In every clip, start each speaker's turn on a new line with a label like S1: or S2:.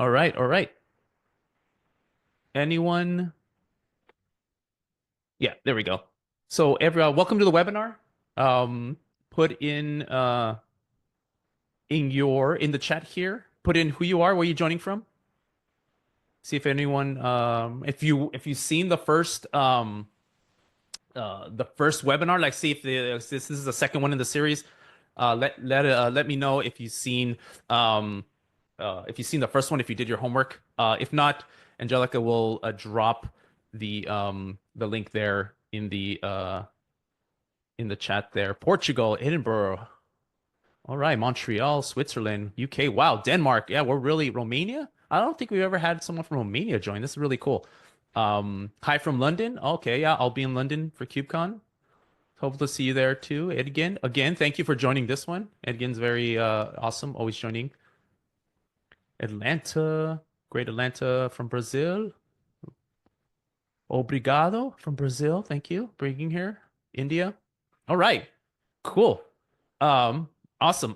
S1: All right, all right. Anyone? Yeah, there we go. So everyone, welcome to the webinar. Put in the chat here. Put in who you are, where you're joining from. See if anyone if you've seen the first webinar, like see if this is the second one in the series. Let me know if you've seen the first one, if you did your homework. If not, Angelica will drop the link there in the chat there. Portugal, Edinburgh. All right, Montreal, Switzerland, UK. Wow, Denmark. Yeah, we're really Romania. I don't think we've ever had someone from Romania join. This is really cool. Hi from London. Okay, yeah, I'll be in London for KubeCon. Hope to see you there too, Edgin. Again, thank you for joining this one. Edgin's very awesome, always joining. Atlanta, Great Atlanta from Brazil. Obrigado from Brazil. Thank you for being here. India. All right. Cool. Um, awesome.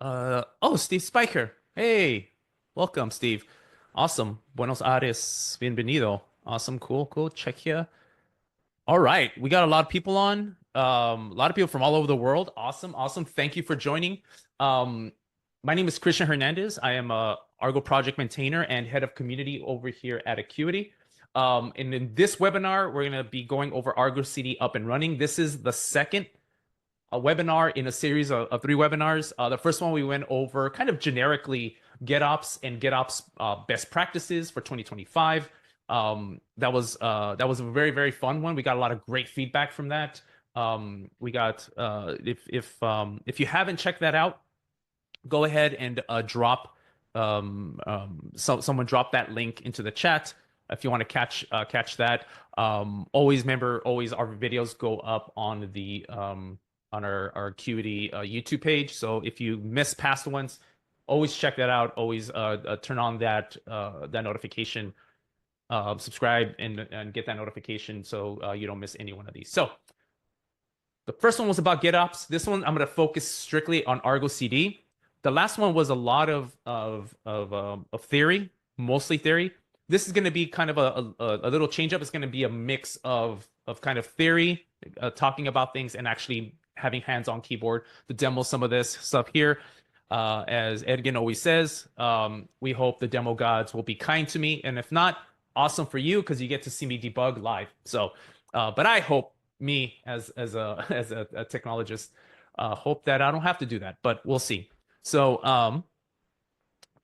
S1: Oh, Steve Spiker. Hey, welcome, Steve. Awesome. Buenos Aires. Bienvenido. Awesome. Cool. Czechia. All right. We got a lot of people on. A lot of people from all over the world. Awesome. Thank you for joining. My name is Christian Hernandez. I am a Argo project maintainer and head of community over here at Akuity. And in this webinar, we're going to be going over Argo CD up and running. This is the second webinar in a series of 3 webinars. The first one we went over kind of generically GitOps and GitOps best practices for 2025. That was a very fun one. We got a lot of great feedback from that. We got if you haven't checked that out, go ahead and someone drop that link into the chat if you want to catch that. Always our videos go up on the on our Akuity YouTube page. So if you miss past ones, always check that out. Always turn on that notification, subscribe and get that notification so you don't miss any one of these. So the first one was about GitOps. This one I'm going to focus strictly on Argo CD. The last one was a lot of theory, mostly theory. This is going to be kind of a little change up. It's going to be a mix of kind of theory, talking about things, and actually having hands-on keyboard to demo some of this stuff here. As Edgin always says, we hope the demo gods will be kind to me, and if not, awesome for you because you get to see me debug live. So, but I hope me as a technologist hope that I don't have to do that, but we'll see. So,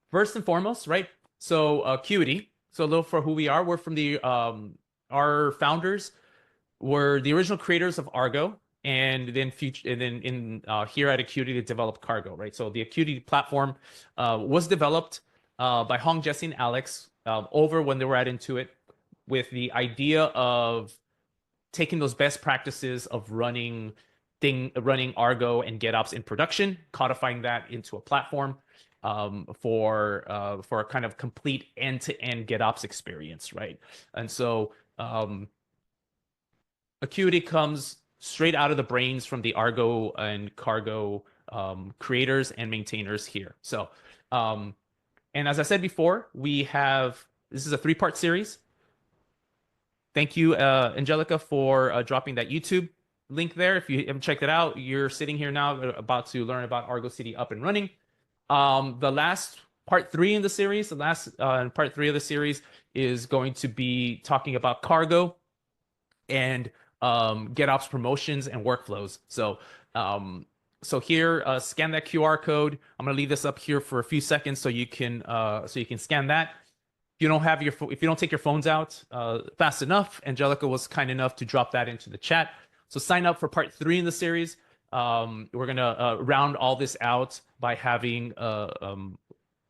S1: first and foremost, right? So, Akuity. So, a little for who we are. We're from our founders were the original creators of Argo, and then here at Akuity they developed Cargo, right? So the Akuity platform was developed by Hong, Jesse, and Alex over when they were at Intuit with the idea of taking those best practices of running Argo and GitOps in production, codifying that into a platform for a kind of complete end-to-end GitOps experience, right? And so Akuity comes straight out of the brains from the Argo and Cargo creators and maintainers here. So, and as I said before, this is a 3-part series. Thank you, Angelica, for dropping that YouTube link there. If you haven't checked it out, you're sitting here now about to learn about Argo CD up and running. The last part 3 in the series, part 3 of the series is going to be talking about Cargo and GitOps promotions and workflows. So, here, scan that QR code. I'm gonna leave this up here for a few seconds so you can scan that. If you don't take your phones out fast enough, Angelica was kind enough to drop that into the chat. So sign up for part 3 in the series. We're gonna round all this out by having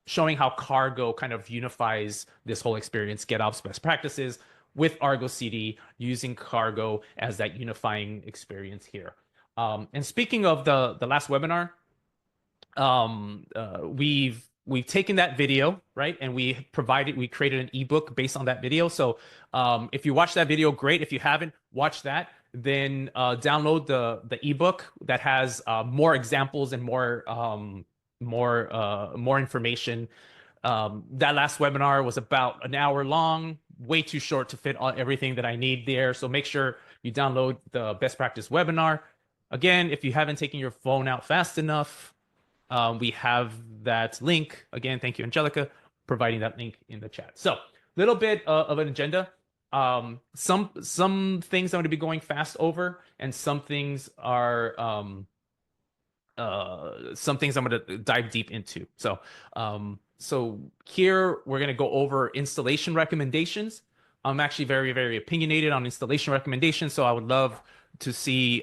S1: showing how Cargo kind of unifies this whole experience, GitOps best practices, with Argo CD, using Cargo as that unifying experience here. And speaking of the last webinar, we've taken that video, right? And we created an ebook based on that video. So if you watch that video, great. If you haven't watched that, then download the ebook that has more examples and more information That last webinar was about an hour long, way too short to fit everything that I need there. So make sure you download the best practice webinar. Again, if you haven't taken your phone out fast enough, we have that link. Again, thank you, Angelica, providing that link in the chat. So, little bit of an agenda. Some things I'm going to be going fast over, and some things are some things I'm going to dive deep into. So here we're going to go over installation recommendations. I'm actually very, very opinionated on installation recommendations, so I would love to see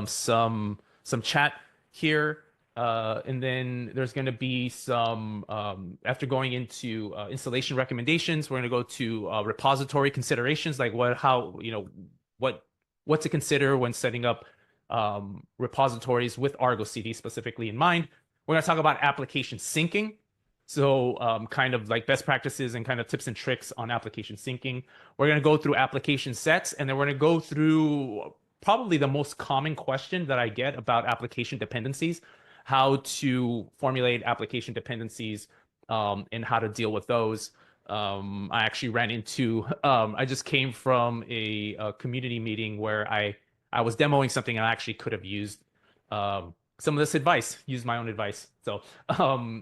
S1: some chat here. And then there's going to be some after going into installation recommendations, we're going to go to repository considerations, like what to consider when setting up repositories with Argo CD specifically in mind. We're going to talk about application syncing. So kind of like best practices and kind of tips and tricks on application syncing. We're going to go through application sets, and then we're going to go through probably the most common question that I get about application dependencies, how to formulate application dependencies, and how to deal with those. I actually ran into, I just came from a community meeting where I was demoing something and I actually could have used some of this advice, used my own advice. So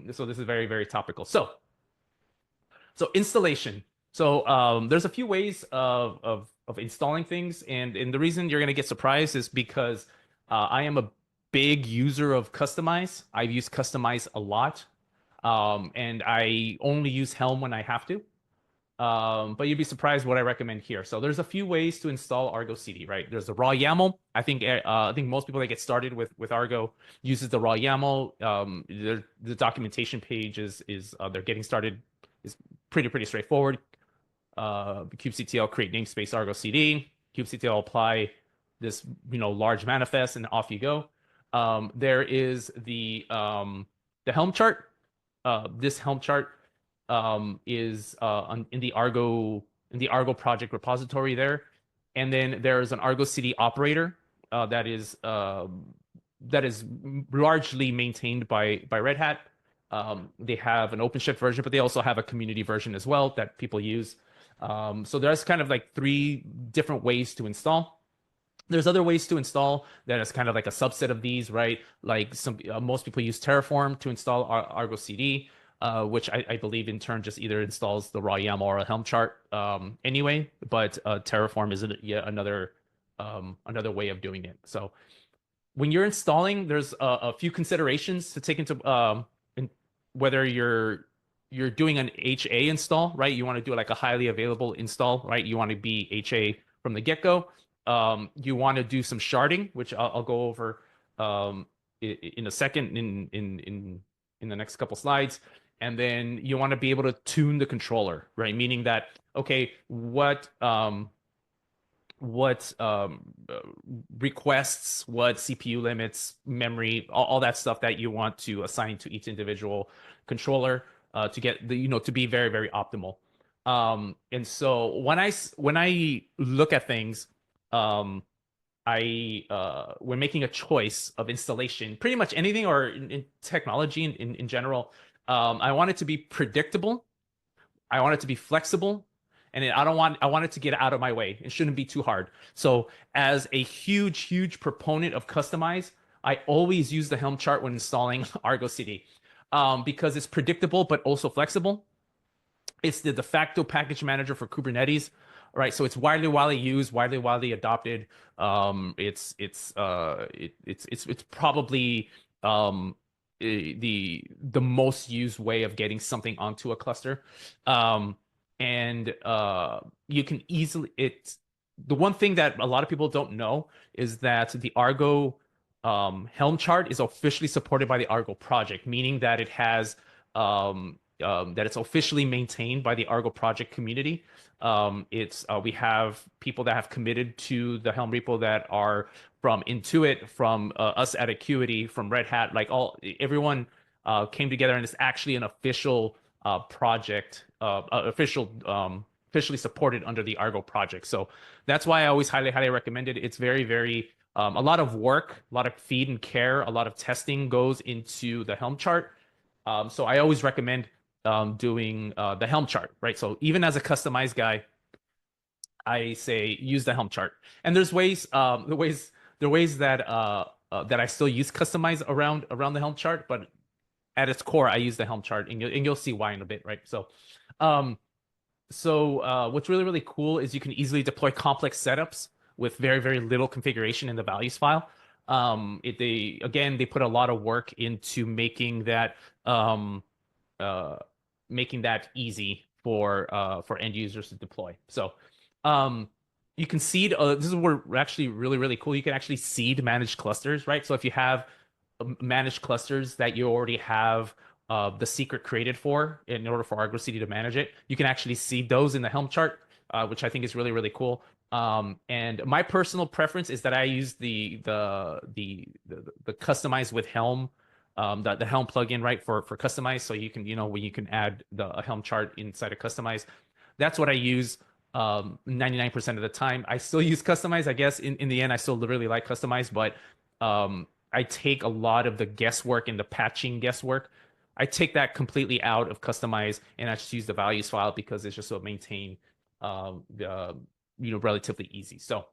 S1: this is very, very topical. So installation. So there's a few ways of installing things, and the reason you're gonna get surprised is because I am a big user of Customize. I've used Customize a lot, and I only use Helm when I have to. But you'd be surprised what I recommend here. So there's a few ways to install Argo CD, right? There's the raw YAML. I think most people that get started with Argo uses the raw YAML. The documentation page is they're getting started is pretty straightforward. kubectl create namespace Argo CD, kubectl apply this large manifest, and off you go. There is the Helm chart. This Helm chart is in the Argo project repository there, and then there's an Argo CD operator that is largely maintained by Red Hat. They have an OpenShift version, but they also have a community version as well that people use. So there's kind of like 3 different ways to install. There's other ways to install that is kind of like a subset of these, right? Like most people use Terraform to install Argo CD, which I believe in turn just either installs the raw YAML or a Helm chart anyway. But Terraform is yet another way of doing it. So when you're installing, there's a few considerations to take into whether you're doing an HA install, right? You want to do like a highly available install, right? You want to be HA from the get-go. You want to do some sharding, which I'll go over in a second in the next couple slides. And then you want to be able to tune the controller, right? Meaning that, okay, what requests, what CPU limits, memory, all that stuff that you want to assign to each individual controller to get to be very, very optimal. And so when I look at things, when making a choice of installation, pretty much anything or in technology in general, I want it to be predictable. I want it to be flexible, and I want it to get out of my way. It shouldn't be too hard. So as a huge proponent of Customize, I always use the Helm chart when installing Argo CD, because it's predictable but also flexible. It's the de facto package manager for Kubernetes, right? So it's widely used, widely adopted. It's probably the most used way of getting something onto a cluster. And you can easily the one thing that a lot of people don't know is that the Argo Helm chart is officially supported by the Argo project, meaning that it has that it's officially maintained by the Argo project community. We have people that have committed to the Helm repo that are from Intuit, from us at Akuity, from Red Hat, like everyone came together, and it's actually an official project, officially supported under the Argo project. So that's why I always highly recommend it. It's very a lot of work, a lot of feed and care, a lot of testing goes into the Helm chart. So I always recommend doing the Helm chart, right? So even as a customized guy, I say use the Helm chart. And there's ways, there are ways that I still use customize around the Helm chart, but at its core, I use the Helm chart, and you'll see why in a bit, right? Um, what's really really cool is you can easily deploy complex setups with very very little configuration in the values file. They put a lot of work into um, uh, making that easy for end users to deploy. Um, you can seed. This is where actually really really cool. You can actually seed managed clusters, right? So if you have managed clusters that you already have the secret created for in order for Argo CD to manage it, you can actually seed those in the Helm chart, which I think is really really cool. And my personal preference is that I use the customize with Helm, the Helm plugin, right, for customize. So you can, when you can add a Helm chart inside of customize. That's what I use 99% of the time. I still use customize. I guess in the end, I still literally like customize, but I take a lot of the guesswork and the patching guesswork. I take that completely out of customize, and I just use the values file because it's just so maintain the relatively easy. So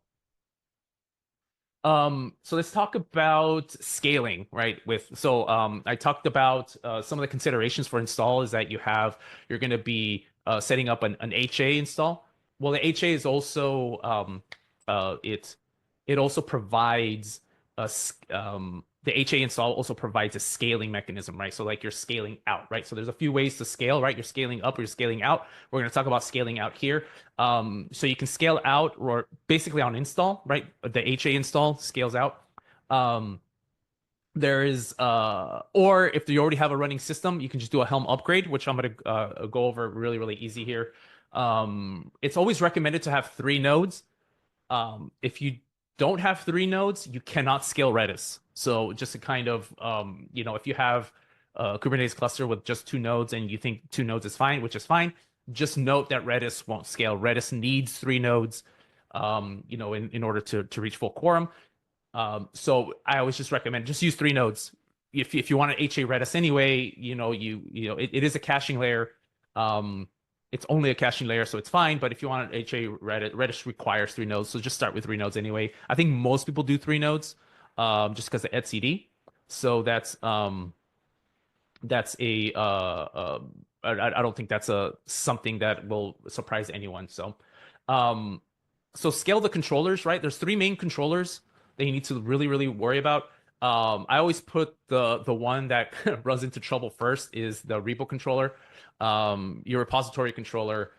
S1: let's talk about scaling, right? I talked about some of the considerations for install is that you're going to be setting up an HA install. Well, the HA is also it also provides the HA install also provides a scaling mechanism, right? So like you're scaling out, right? So there's a few ways to scale, right? You're scaling up or you're scaling out. We're going to talk about scaling out here. So you can scale out or basically on install, right? The HA install scales out. Um, there is or if you already have a running system, you can just do a Helm upgrade, which I'm going to go over really, really easy here. It's always recommended to have 3 nodes. If you don't have 3 nodes, you cannot scale Redis. So just to kind of, if you have a Kubernetes cluster with just 2 nodes and you think 2 nodes is fine, which is fine, just note that Redis won't scale. Redis needs 3 nodes, in order to reach full quorum. So I always just recommend just use 3 nodes. If you want an HA Redis anyway, it is a caching layer. Um, it's only a caching layer, so it's fine. But if you want an HA Redis requires 3 nodes, so just start with 3 nodes anyway. I think most people do 3 nodes, just because of etcd. So that's a I don't think that's a something that will surprise anyone. Um, so scale the controllers, right? There's 3 main controllers that you need to really, really worry about. I always put the one that runs into trouble first is the repo controller. Your repository controller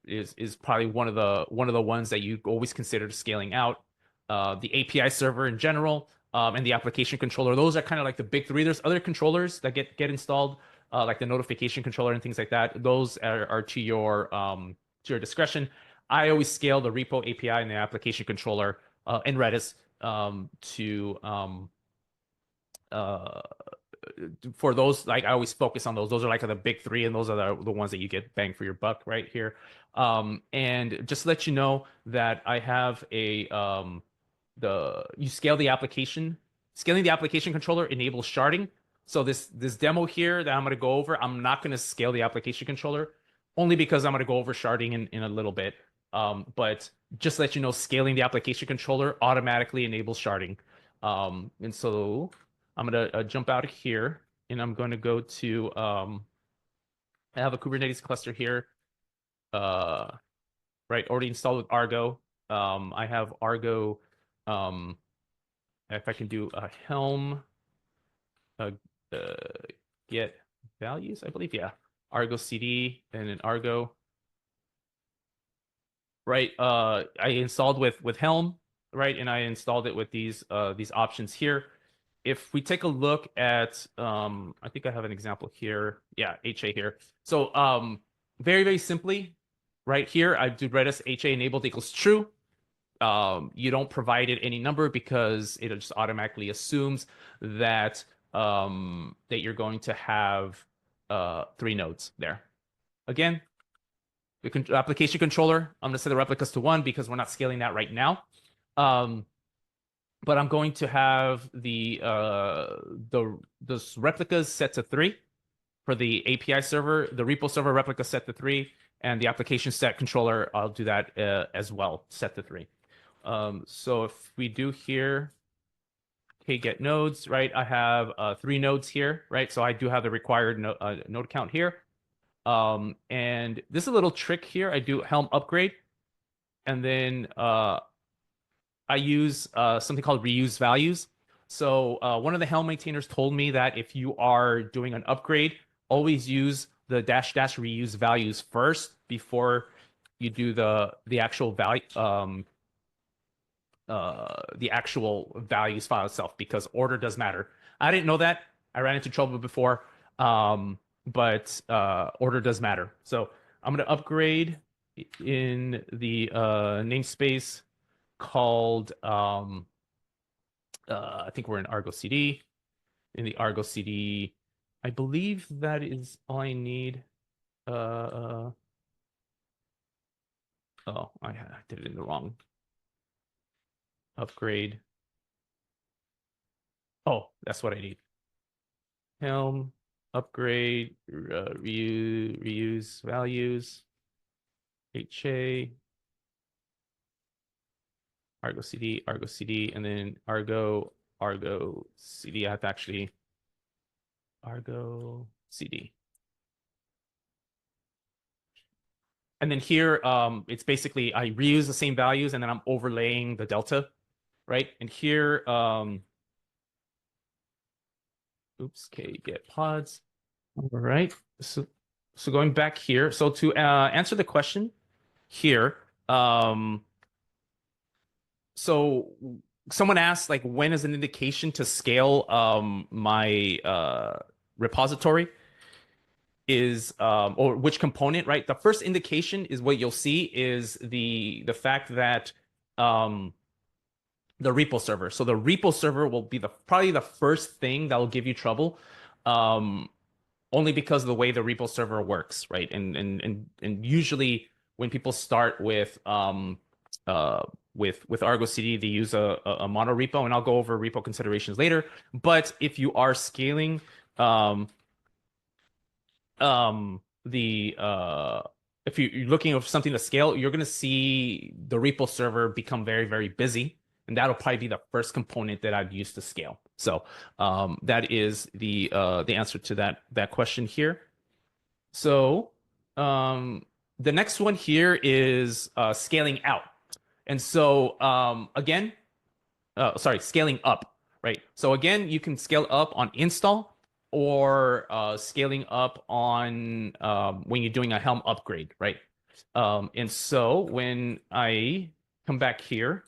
S1: is probably one of the ones that you always consider scaling out. The API server in general, and the application controller. Those are kind of like the big 3. There's other controllers that get installed, like the notification controller and things like that. Those are to your discretion. I always scale the repo API and the application controller in Redis to uh, for those. Like I always focus on those. Those are like the big 3, and those are the ones that you get bang for your buck right here. And just to let you know that I have you scale the application. Scaling the application controller enables sharding. So this demo here that I'm going to go over, I'm not going to scale the application controller only because I'm going to go over sharding in a little bit. But just to let you know, scaling the application controller automatically enables sharding. And so I'm going to jump out of here and I'm going to go to, I have a Kubernetes cluster here, uh, right, already installed with Argo. I have Argo, um, if I can do a Helm, uh, uh, get values, I believe, yeah, Argo CD and an Argo, right? I installed with Helm, right, and I installed it with these options here. If we take a look at, I think I have an example here. Yeah, HA here. So very, very simply, right here, I do Redis HA enabled equals true. You don't provide it any number because it just automatically assumes that that you're going to have 3 nodes there. Again, the application controller, I'm going to set the replicas to 1 because we're not scaling that right now. But I'm going to have the replicas set to 3. for the API server, the repo server replica set to 3, and the application set controller, I'll do that as well, set to 3. So if we do here, okay, get nodes, right? I have 3 nodes here, right? So I do have the required node count here. And this is a little trick here. I do Helm upgrade, and then I use something called reuse values. So one of the Helm maintainers told me that if you are doing an upgrade, always use the dash dash reuse values first before you do the actual value the actual values file itself, because order does matter. I didn't know that. I ran into trouble before, but order does matter. So I'm going to upgrade in the namespace called I think we're in Argo CD. In the Argo CD, I believe that is all I need. Oh, I did it in the wrong upgrade. Oh, that's what I need. Helm upgrade reuse values HA Argo CD, and then Argo CD. I have to actually Argo CD. And then here, it's basically I reuse the same values and then I'm overlaying the delta, right? And here, oops, okay, get pods. All right. So going back here, so to answer the question here, so someone asked like when is an indication to scale my repository is or which component, right? The first indication is what you'll see is the fact that the repo server. So the repo server will be probably the first thing that will give you trouble. Only because of the way the repo server works, right? And usually when people start with Argo CD, they use a mono repo, and I'll go over repo considerations later. But if you are scaling the if you're looking for something to scale, you're gonna see the repo server become very, very busy, and that'll probably be the first component that I'd use to scale. So that is the answer to that question here. So the next one here is scaling out. And so again, sorry, scaling up, right? So again, you can scale up on install or scaling up on when you're doing a Helm upgrade, right? And so when I come back here,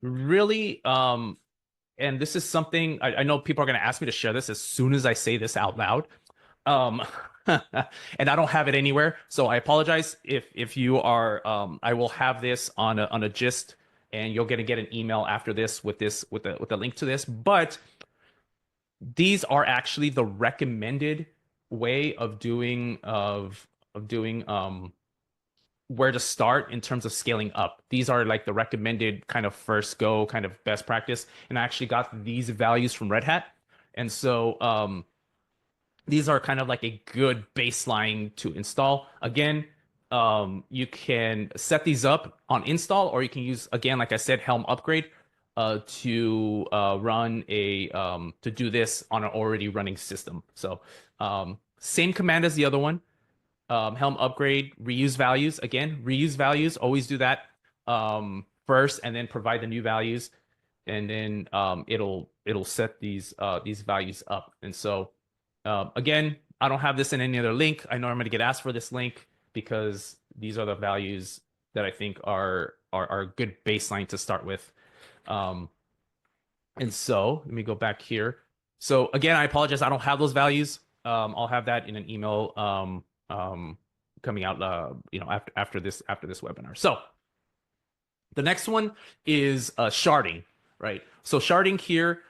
S1: really, and this is something I know people are going to ask me to share this as soon as I say this out loud. Um, and I don't have it anywhere, so I apologize if you are. I will have this on a gist, and you're gonna get an email after this with a link to this. But these are actually the recommended way of doing where to start in terms of scaling up. These are like the recommended kind of first go kind of best practice, and I actually got these values from Red Hat, and so these are kind of like a good baseline to install. Again, you can set these up on install, or you can use, again, like I said, Helm upgrade to run to do this on an already running system. So same command as the other one. Helm upgrade, reuse values. Again, reuse values, always do that first, and then provide the new values, and then it'll set these values up. And so again, I don't have this in any other link. I know I'm going to get asked for this link because these are the values that I think are a good baseline to start with. And so let me go back here. So again, I apologize. I don't have those values. I'll have that in an email coming out after this webinar. So the next one is sharding, right? So sharding here.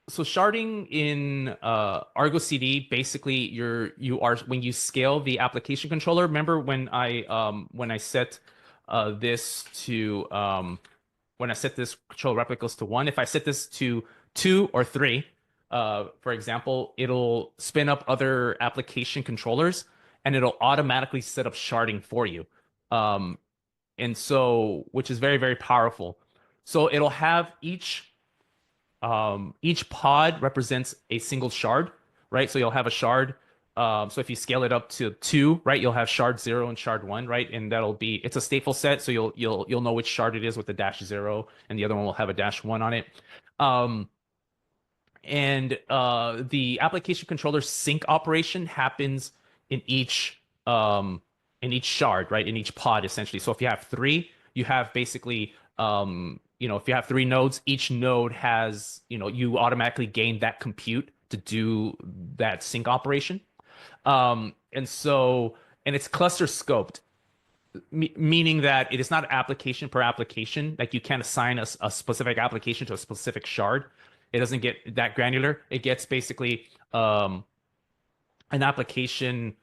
S1: So sharding in Argo CD, basically you are when you scale the application controller. Remember when I set this to when I set this control replicas to 1, if I set this to 2 or 3, for example, it'll spin up other application controllers and it'll automatically set up sharding for you. Um, and so, which is very, very powerful. So it'll have each pod represents a single shard, right? So you'll have a shard. So if you scale it up to two, right, you'll have shard 0 and shard 1, right? And that'll be it's a stateful set, so you'll know which shard it is with the dash 0, and the other one will have a dash 1 on it. Um, and the application controller sync operation happens in each shard, right? In each pod, essentially. So if you have three, you have basically if you have three nodes, each node has, you automatically gain that compute to do that sync operation. And it's cluster scoped, meaning that it is not application per application. Like you can't assign a specific application to a specific shard. It doesn't get that granular. It gets basically an application,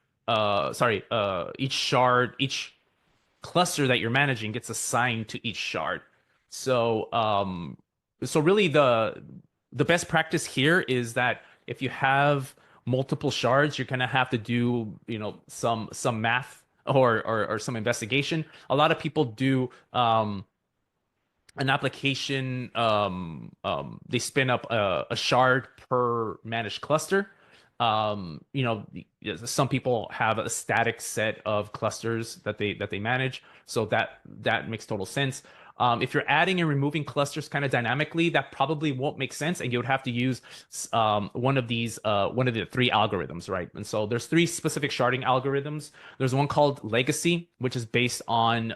S1: each cluster that you're managing gets assigned to each shard. So really the best practice here is that if you have multiple shards, you're gonna have to do, some math or some investigation. A lot of people do an application, they spin up a shard per managed cluster. Some people have a static set of clusters that they manage, so that makes total sense. If you're adding and removing clusters kind of dynamically, that probably won't make sense, and you would have to use one of the three algorithms, right? And so there's three specific sharding algorithms. There's one called legacy, which is based on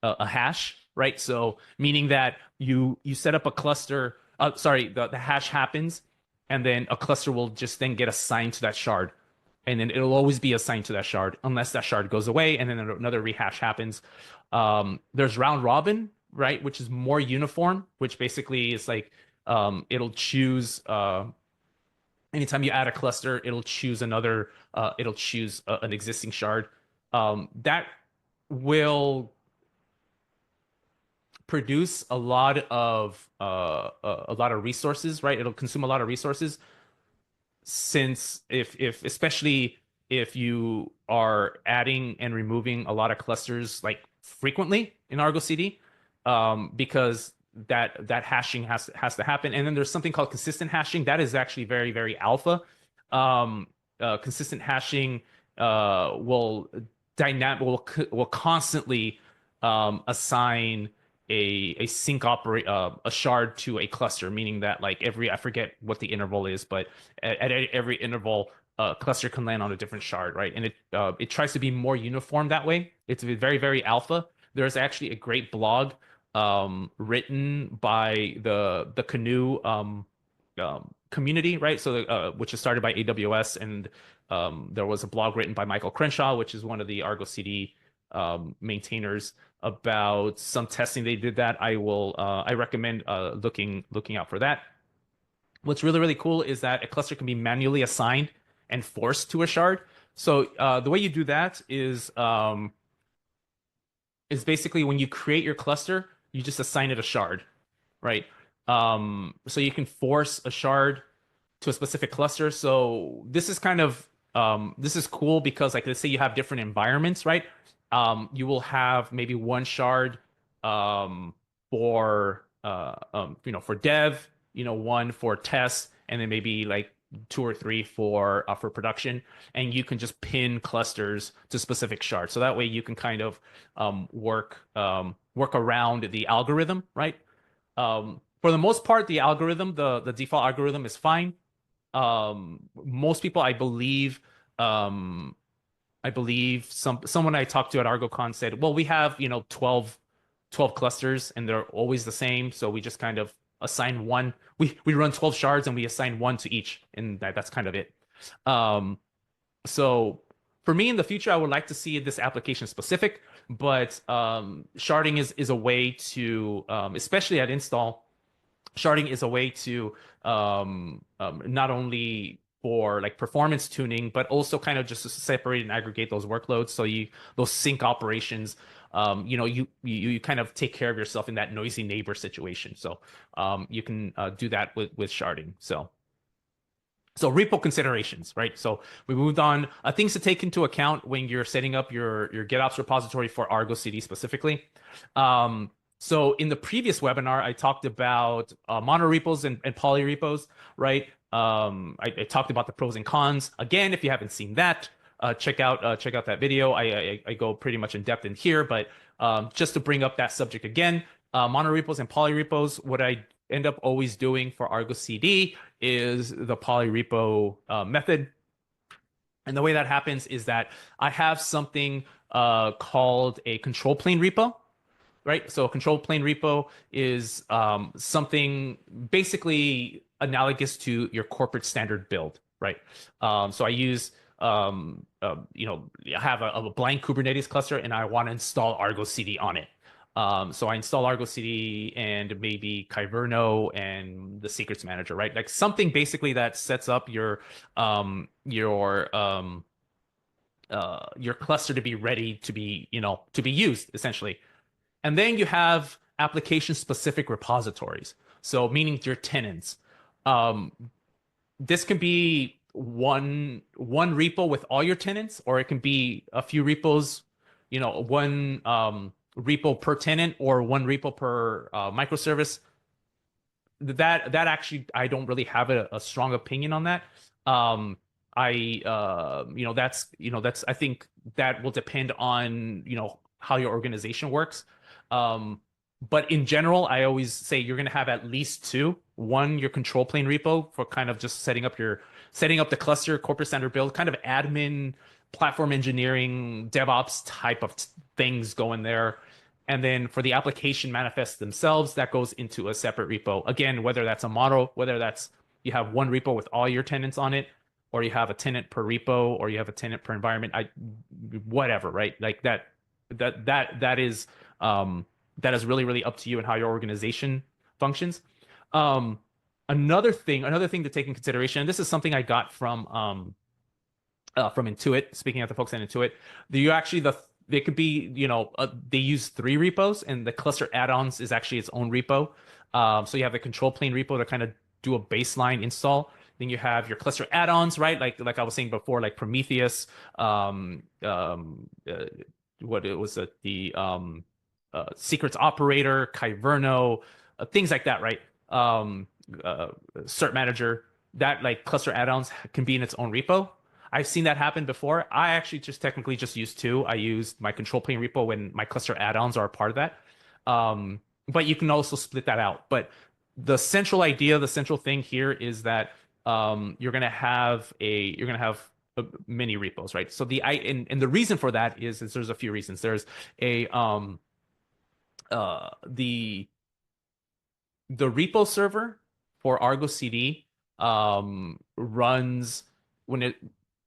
S1: a hash, right? So meaning that you set up a cluster. The hash happens, and then a cluster will just then get assigned to that shard, and then it'll always be assigned to that shard unless that shard goes away, and then another rehash happens. There's round robin, right, which is more uniform, which basically is like it'll choose anytime you add a cluster, it'll choose an existing shard. That will produce a lot of resources, right? It'll consume a lot of resources since if especially if you are adding and removing a lot of clusters like frequently in Argo CD, because that hashing has to happen. And then there's something called consistent hashing that is actually very, very alpha. Consistent hashing will constantly assign a shard to a cluster, meaning that like I forget what the interval is, but at every interval, cluster can land on a different shard, right? And it tries to be more uniform that way. It's very, very alpha. There's actually a great blog written by the Canoe community, right? So which is started by AWS, and there was a blog written by Michael Crenshaw, which is one of the Argo CD maintainers, about some testing they did that I recommend looking out for that. What's really, really cool is that a cluster can be manually assigned and forced to a shard. So the way you do that is basically when you create your cluster, you just assign it a shard, right? So you can force a shard to a specific cluster. So this is this is cool because, like, let's say you have different environments, right? You will have maybe one shard for dev, one for test, and then maybe like two or three for production. And you can just pin clusters to specific shards. So that way you can kind of work around the algorithm, right? For the most part, the algorithm, the default algorithm is fine. Most people, I believe someone I talked to at ArgoCon said, well, we have, 12 clusters and they're always the same. So we just kind of assign one. We run 12 shards and we assign one to each, and that's kind of it. So for me in the future, I would like to see this application specific, but sharding is a way to, especially at install, sharding is a way to not only for like performance tuning, but also kind of just to separate and aggregate those workloads. So those sync operations, you kind of take care of yourself in that noisy neighbor situation. So you can do that with sharding. So So repo considerations, right? So we moved on. Things to take into account when you're setting up your GitOps repository for Argo CD specifically. Um, so in the previous webinar, I talked about monorepos and polyrepos, right? I talked about the pros and cons. Again, if you haven't seen that, check out that video. I go pretty much in depth in here, but just to bring up that subject again, monorepos and polyrepos, what I end up always doing for Argo CD is the polyrepo method. And the way that happens is that I have something called a control plane repo, right? So a control plane repo is something basically analogous to your corporate standard build, right? So I use, I have a blank Kubernetes cluster and I want to install Argo CD on it. So I install Argo CD and maybe Kyverno and the secrets manager, right? Like something basically that sets up your cluster to be ready to be, to be used essentially. And then you have application specific repositories. So meaning your tenants. Um, this can be one repo with all your tenants, or it can be a few repos, one repo per tenant or one repo per microservice. That actually I don't really have a strong opinion on that. Um, that's I think that will depend on how your organization works. Um, but in general, I always say you're going to have at least two. One, your control plane repo for kind of just setting up the cluster, corporate standard build, kind of admin, platform engineering, DevOps type of things going there. And then for the application manifests themselves, that goes into a separate repo. Again, whether that's a model, whether that's you have one repo with all your tenants on it, or you have a tenant per repo, or you have a tenant per environment, whatever, right? Like that is that is really, really up to you and how your organization functions. Um, another thing to take in consideration, and this is something I got from Intuit, speaking of the folks at Intuit, you actually they could be, they use three repos and the cluster add-ons is actually its own repo. So you have the control plane repo to kind of do a baseline install. Then you have your cluster add-ons, right? Like I was saying before, like Prometheus, what it was the secrets operator, Kyverno, things like that, right? Cert manager, that like cluster add-ons can be in its own repo. I've seen that happen before. I actually just technically just use two. I use my control plane repo when my cluster add-ons are a part of that. But you can also split that out. But the central idea, the central thing here is that you're gonna have many repos, right? So and the reason for that is there's a few reasons. There's a the repo server for Argo CD runs when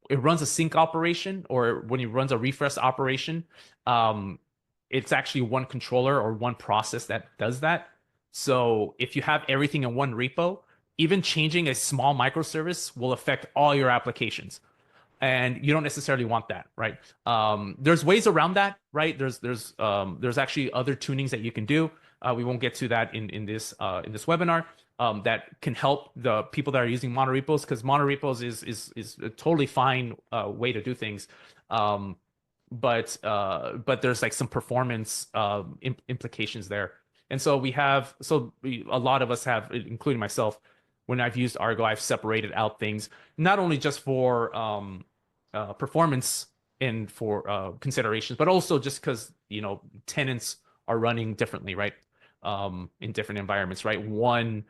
S1: it runs a sync operation, or when it runs a refresh operation, it's actually one controller or one process that does that. So if you have everything in one repo, even changing a small microservice will affect all your applications. And you don't necessarily want that, right? There's ways around that, right? There's actually other tunings that you can do. We won't get to that in this webinar. That can help the people that are using monorepos, because monorepos is a totally fine way to do things. But there's like some performance implications there. And so a lot of us have, including myself, when I've used Argo, I've separated out things, not only just for performance and for considerations, but also just because, tenants are running differently, right? In different environments, right? One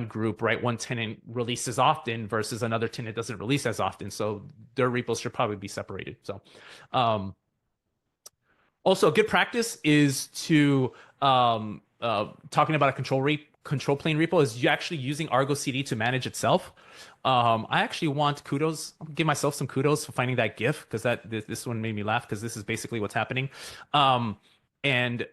S1: group, right? One tenant releases often versus another tenant doesn't release as often. So their repos should probably be separated. So, also a good practice is to, talking about a control plane repo, is you actually using Argo CD to manage itself. I actually want kudos, I'll give myself some kudos for finding that GIF, because this one made me laugh, because this is basically what's happening. And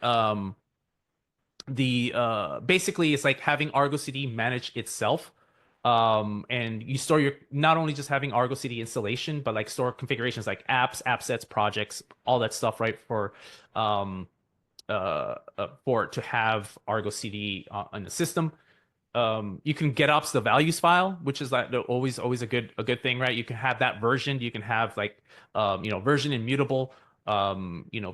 S1: basically it's like having Argo CD manage itself. And you store your, not only just having Argo CD installation, but like store configurations like apps, app sets, projects, all that stuff, right? For to have Argo CD on the system. you can GitOps the values file, which is like always a good thing, right? You can have that version. You can have like version immutable,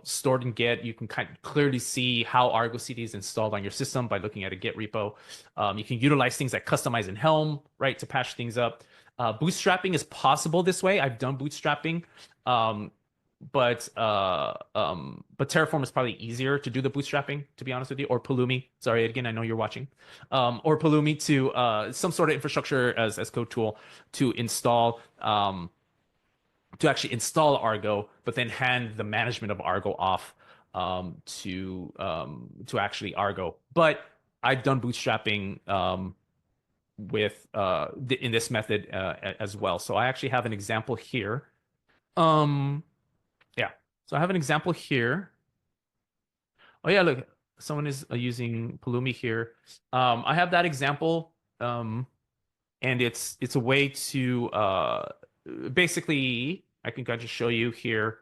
S1: stored in Git. You can kind of clearly see how Argo CD is installed on your system by looking at a Git repo. You can utilize things like customize in Helm, right, to patch things up. Bootstrapping is possible this way. I've done bootstrapping. Um, but Terraform is probably easier to do the bootstrapping, to be honest with you, or Pulumi. Sorry, again, I know you're watching. Or Pulumi to some sort of infrastructure as code tool to install to actually install Argo, but then hand the management of Argo off to actually Argo. But I've done bootstrapping with in this method as well. So I actually have an example here. Um, yeah. So I have an example here. Oh yeah, look, someone is using Pulumi here. I have that example, and it's a way to basically I can kind of show you here.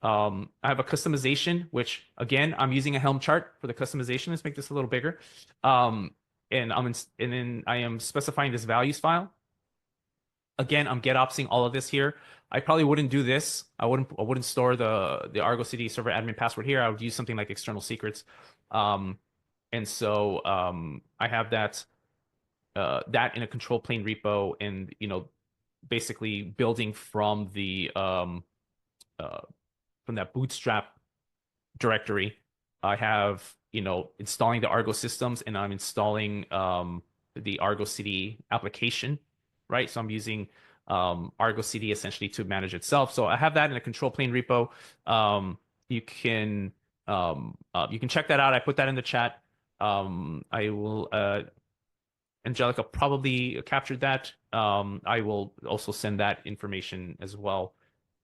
S1: I have a customization, which again I'm using a Helm chart for the customization. Let's make this a little bigger. And then I am specifying this values file. Again, I'm getopsing all of this here. I probably wouldn't do this. I wouldn't store the Argo CD server admin password here. I would use something like external secrets. And so I have that that in a control plane repo, and basically building from that bootstrap directory. I have installing the Argo systems, and I'm installing the Argo CD application, right? So I'm using Argo CD essentially to manage itself. So I have that in a control plane repo. You can check that out. I put that in the chat. I will Angelica probably captured that. I will also send that information as well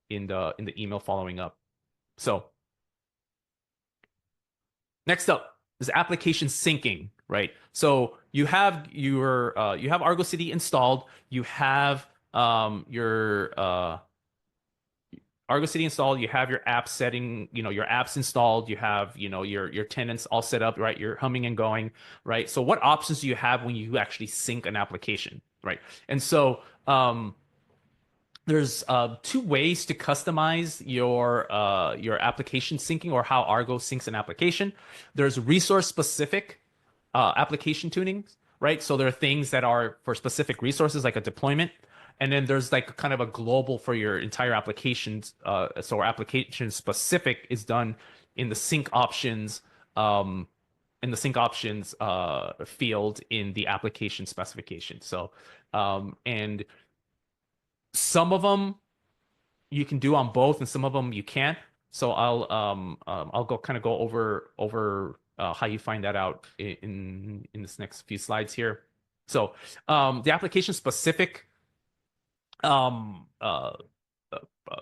S1: in the email following up. So next up is application syncing, right? So you have you have Argo CD installed. You have your Argo CD installed. You have your app setting, your apps installed. You have your tenants all set up, right? You're humming and going, right? So what options do you have when you actually sync an application, right? And so there's two ways to customize your application syncing, or how Argo syncs an application. There's resource specific application tunings, right? So there are things that are for specific resources, like a deployment, and then there's like kind of a global for your entire applications. So our application specific is done in the sync options. Field in the application specification. So, and some of them you can do on both, and some of them you can't. So I'll go over how you find that out in this next few slides here. So the application specific um, uh,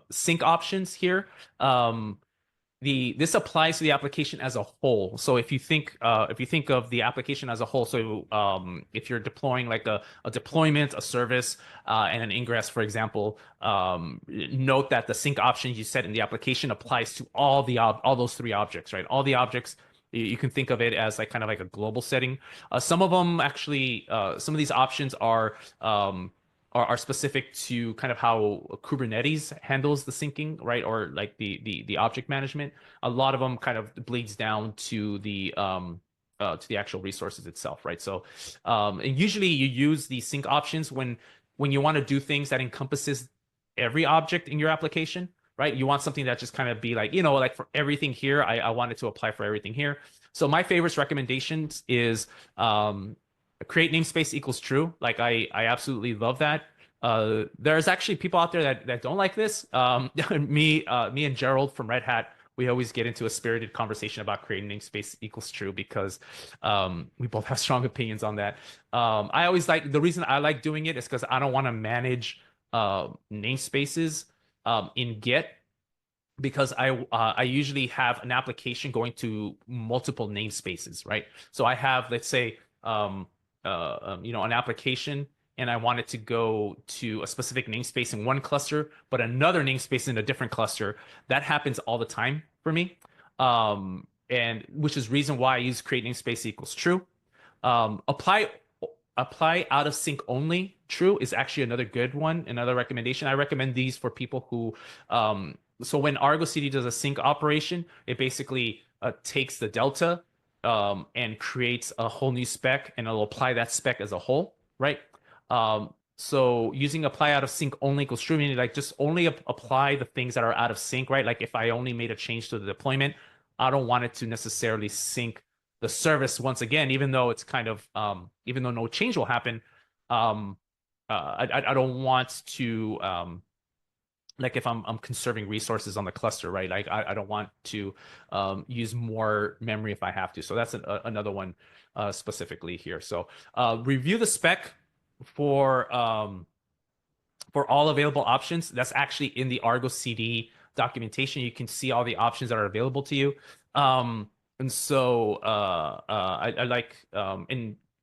S1: sync options here. This applies to the application as a whole. So if you think of the application as a whole, so if you're deploying like a deployment, a service, and an ingress, for example, note that the sync options you set in the application applies to all those three objects, right? All the objects. You can think of it as like kind of like a global setting. Some of them actually, some of these options are specific to kind of how Kubernetes handles the syncing, right? Or like the object management. A lot of them kind of bleeds down to the actual resources itself, right? So and usually you use the sync options when you want to do things that encompasses every object in your application, right? You want something that just kind of be like, like for everything here, I want it to apply for everything here. So my favorites recommendations is create namespace equals true. Like I absolutely love that. There's actually people out there that don't like this. Me and Gerald from Red Hat, we always get into a spirited conversation about creating namespace equals true because we both have strong opinions on that. I always like the reason I like doing it is because I don't want to manage namespaces in Git, because I usually have an application going to multiple namespaces, right? So I have, let's say, an application, and I want it to go to a specific namespace in one cluster, but another namespace in a different cluster. That happens all the time for me, and which is reason why I use create namespace equals true. Apply apply out of sync only true is actually another good one, another recommendation. I recommend these for people who, so when Argo CD does a sync operation, it basically takes the delta and creates a whole new spec, and it'll apply that spec as a whole, right? So using apply out of sync only equals true, meaning like just only apply the things that are out of sync, right? Like if I only made a change to the deployment, I don't want it to necessarily sync the service once again, even though it's kind of even though no change will happen. I don't want to like if I'm conserving resources on the cluster, right? Like I don't want to use more memory if I have to. So that's another one specifically here. So review the spec for all available options. That's actually in the Argo CD documentation. You can see all the options that are available to you. And so I like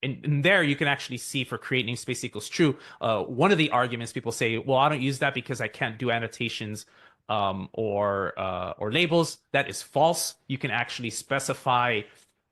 S1: in there you can actually see for create namespace equals true. One of the arguments people say, well, I don't use that because I can't do annotations or labels. That is false. You can actually specify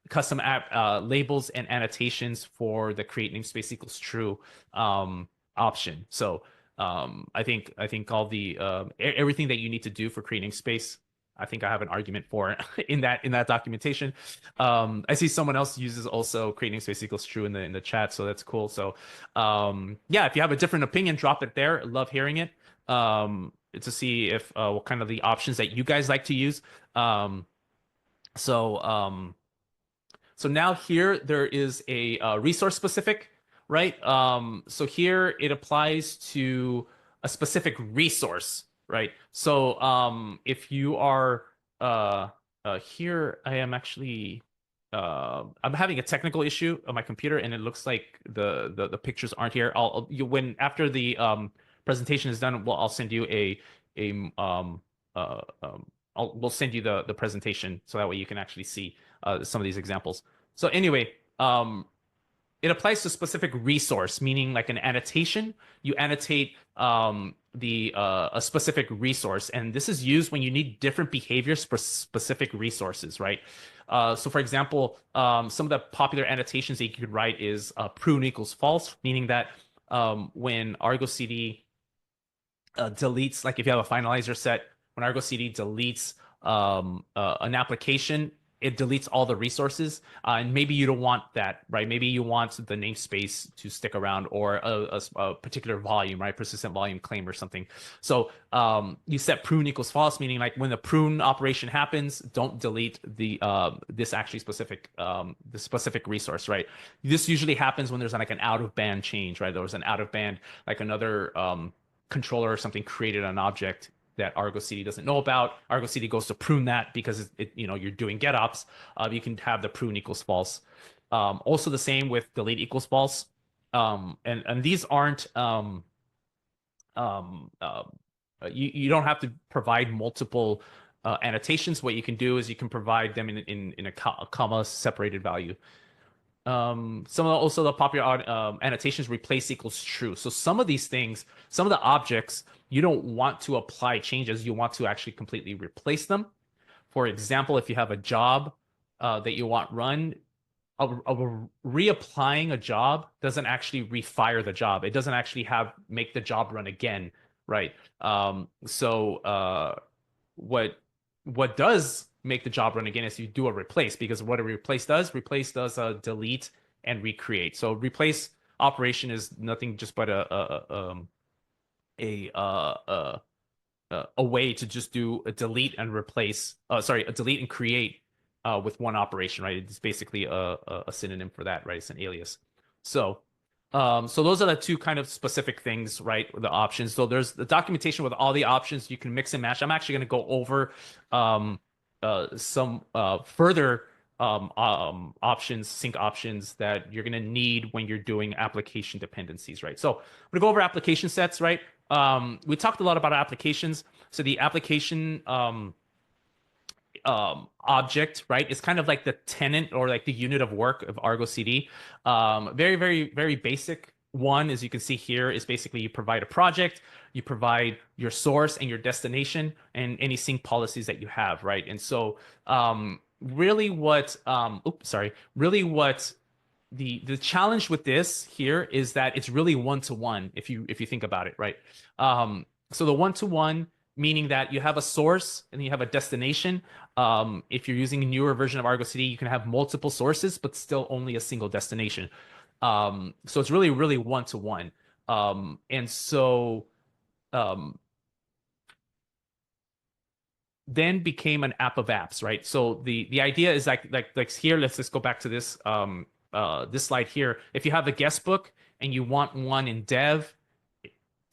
S1: custom app labels and annotations for the create namespace equals true option. So I think all the everything that you need to do for creating space, I think I have an argument for in that documentation. I see someone else uses also creating space equals true in the chat, so that's cool. So yeah, if you have a different opinion, drop it there. Love hearing it. To see if what kind of the options that you guys like to use. So so now here there is a resource specific, right? So here it applies to a specific resource, right? So if you are here, I am actually I'm having a technical issue on my computer, and it looks like the pictures aren't here. When after the presentation is done, I'll send you a we'll send you the presentation so that way you can actually see some of these examples. So anyway, it applies to specific resource, meaning like an annotation. You annotate the a specific resource, and this is used when you need different behaviors for specific resources, right? So for example, some of the popular annotations that you could write is prune equals false, meaning that when Argo CD deletes, like if you have a finalizer set, when Argo CD deletes an application, it deletes all the resources, and maybe you don't want that, right? Maybe you want the namespace to stick around, or a particular volume, right? Persistent volume claim or something. So you set prune equals false, meaning like when the prune operation happens, don't delete the this actually specific the specific resource, right? This usually happens when there's like an out of band change, right? There was an out of band, like another controller or something created an object that Argo CD doesn't know about. Argo CD goes to prune that because you're doing GitOps. You can have the prune equals false. Also the same with delete equals false. And these aren't you don't have to provide multiple annotations. What you can do is you can provide them in a comma separated value. Some of also the popular annotations replace equals true. So some of these things, some of the objects, you don't want to apply changes. You want to actually completely replace them. For example, if you have a job that you want run, reapplying a job doesn't actually refire the job. It doesn't actually make the job run again, right? So what does make the job run again is you do a replace, because what a replace does a delete and recreate. So replace operation is nothing just but a way to just do a delete and replace, a delete and create with one operation, right? It's basically a synonym for that, right? It's an alias. So those are the two kind of specific things, right? The options. So there's the documentation with all the options. You can mix and match. I'm actually going to go over some further options, sync options that you're going to need when you're doing application dependencies, right? So I'm going to go over application sets, right? We talked a lot about applications. So the application object, right? It's kind of like the tenant or like the unit of work of Argo CD. Very, very, very basic one, as you can see here, is basically you provide a project, you provide your source and your destination, and any sync policies that you have, right? And so really what the challenge with this here is that it's really one-to-one if you think about it, right? So the one-to-one meaning that you have a source and you have a destination. If you're using a newer version of Argo CD, you can have multiple sources, but still only a single destination. So it's really, really one-to-one. And so um, then became an app of apps, right? So the idea is like here, let's just go back to this slide here. If you have a guest book and you want one in dev,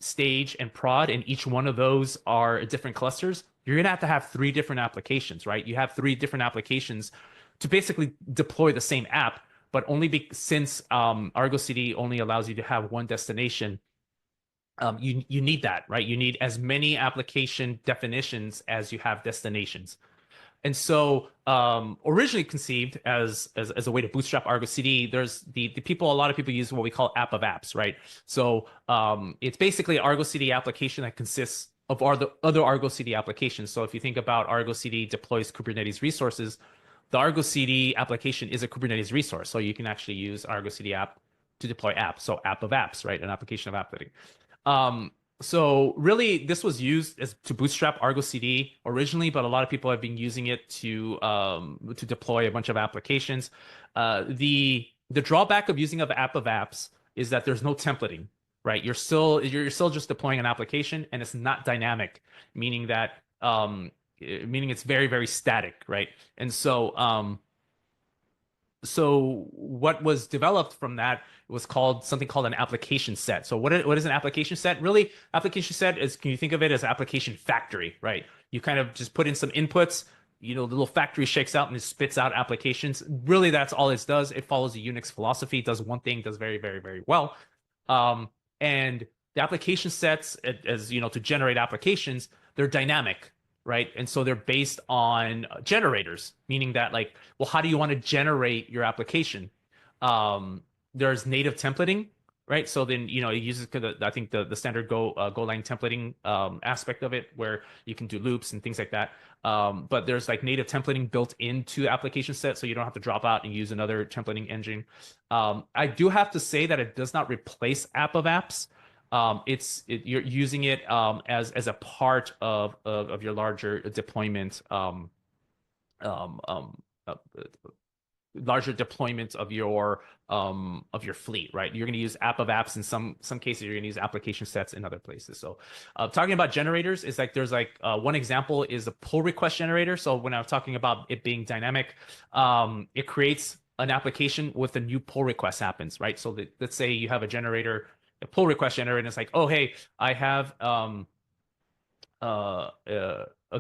S1: stage, and prod, and each one of those are different clusters, you're gonna have three different applications, right? You have three different applications to basically deploy the same app, but since Argo CD only allows you to have one destination, you need that, right? You need as many application definitions as you have destinations. And so, originally conceived as a way to bootstrap Argo CD, there's the people, a lot of people use what we call app of apps, right? So, it's basically an Argo CD application that consists of other Argo CD applications. So if you think about Argo CD deploys Kubernetes resources, the Argo CD application is a Kubernetes resource. So you can actually use Argo CD app to deploy apps. So app of apps, right? An application of app. Um, so really, this was used as to bootstrap Argo CD originally, but a lot of people have been using it to deploy a bunch of applications. The drawback of using of app of apps is that there's no templating, right? You're still just deploying an application, and it's not dynamic, meaning that meaning it's very, very static, right? And so what was developed from that was called something called an application set. So what is an application set? Really, application set is, can you think of it as application factory, right? You kind of just put in some inputs, the little factory shakes out and it spits out applications. Really, that's all it does. It follows the Unix philosophy, does one thing, does very, very, very well. And the application sets, as you know, to generate applications, they're dynamic, right? And so they're based on generators, meaning that, like, well, how do you want to generate your application? There's native templating, right? So then, it uses I think the standard Golang templating aspect of it, where you can do loops and things like that. But there's like native templating built into ApplicationSet, so you don't have to drop out and use another templating engine. I do have to say that it does not replace app of apps. You're using it as a part of your larger deployment, um, um, uh, larger deployment of your fleet, right? You're going to use app of apps in some cases. You're going to use application sets in other places. So, talking about generators is like there's like one example is a pull request generator. So when I'm talking about it being dynamic, it creates an application with a new pull request happens, right? So let's say you have a pull request generator, and it's like, oh, hey, I have a